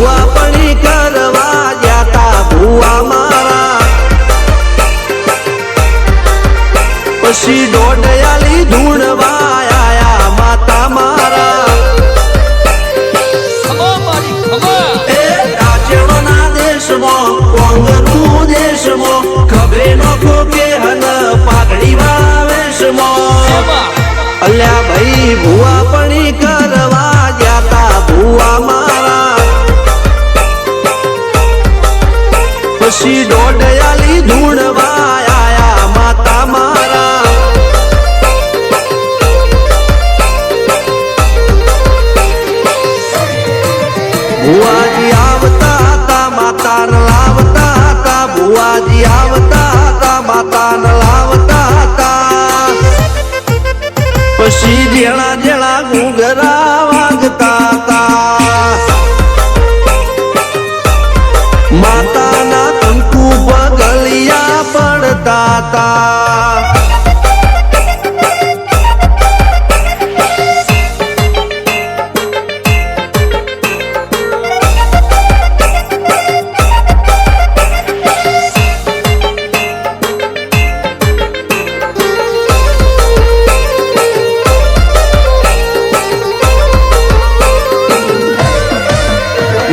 ભુવા પણી કરવા જાતા ભુવા મારા પછી દોઢયાલી ધૂણવા આયા માતા મારા એ રાજ્યોના દેશમાં કોંગનું દેશમાં ખભે નોખો કે હન પાઘડી વાવેશમાં અલ્યા ભાઈ ભુવા પણી કરવા જાતા ભુવા મારા પછી દોઢયાલી ધૂણવા આયા માતા મારા ભુવાજી આવતા હતા માતાને લાવતા હતા ભુવાજી આવતા હતા માતાને લાવતા હતા પછી જેણા જેણા ઘૂઘરા વાગતા હતા માતાના કંકુ પગલિયા પડતા હતા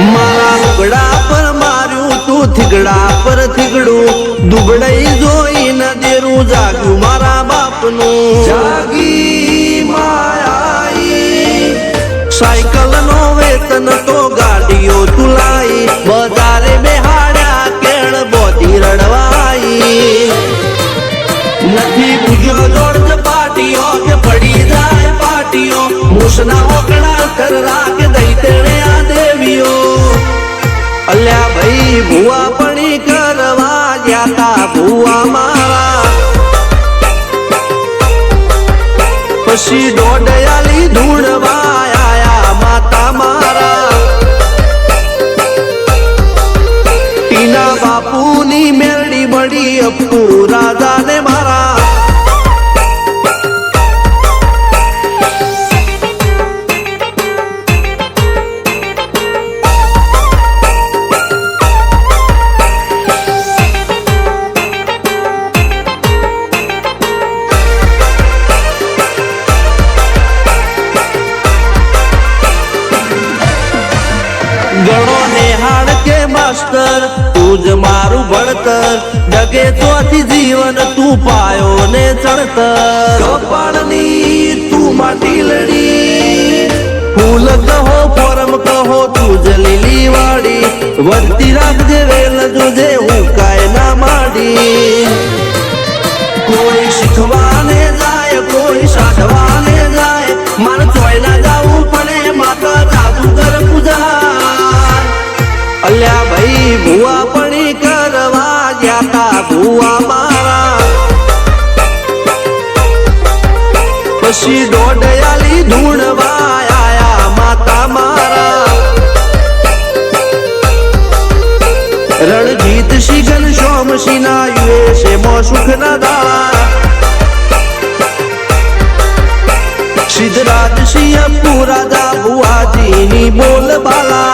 મારા લુગડા પર માર્યું તું થીગડા પર થીગડું દુબળઈ જોઈને દેરું જાગ્યું મારા બાપનું જાગી માયાઈ સાયકલ નો વેતન તો ગાડીઓ તુલાઈ બજારે બેહાડ્યા કેળ બોધી રડવાઈ નથી પૂજ્યો જોડ પાટીઓ કે પડી જાય પાટીઓ મૂસના ઓકડા કર કે દઈ તેણે આ દેવીઓ અલ્યા ભાઈ ભુવા પણી કરવા જાતા ભુવા મારા પછી દોઢયાલી ધૂણવા આયા માતા મારા ટીના બાપુની મેરડી બળી અપ્પુ રાજાને મારા ગણો નેહાળ કે માસ્ટર તું જ મારું ભણતર ડગે ચોથી જીવન તું પાયો ને ચણતર કપાળની તું માટીલડી ફૂલ કહો ફોરમ કહો તું જ લીલી વાડી વધતી રાખજે વેલ જોજે હું કાય ના માડી કોઈ શીખવાને જાય કોઈ સાધવાને જાય માર ચોય ના જાવું પડે માતા જાદુ કર પૂજા અલ્યા ભાઈ ભુવા પણી કરવા જાતા ભુવા મારા પછી દોઢયાલી ધૂણવા આયા માતા મારા રણજીત સિંહ ઘનશ્યામ સિંહ ના યુએસએ માં સુખ ના દાળા સિદ્ધરાજ સિંહ અપ્પુ રાજા ભુવાજીની બોલ બાલા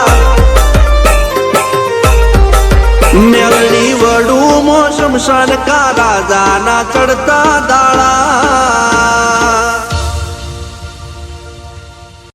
મેલની વડું મો શમશાન કા રાજાના ચડતા દાળા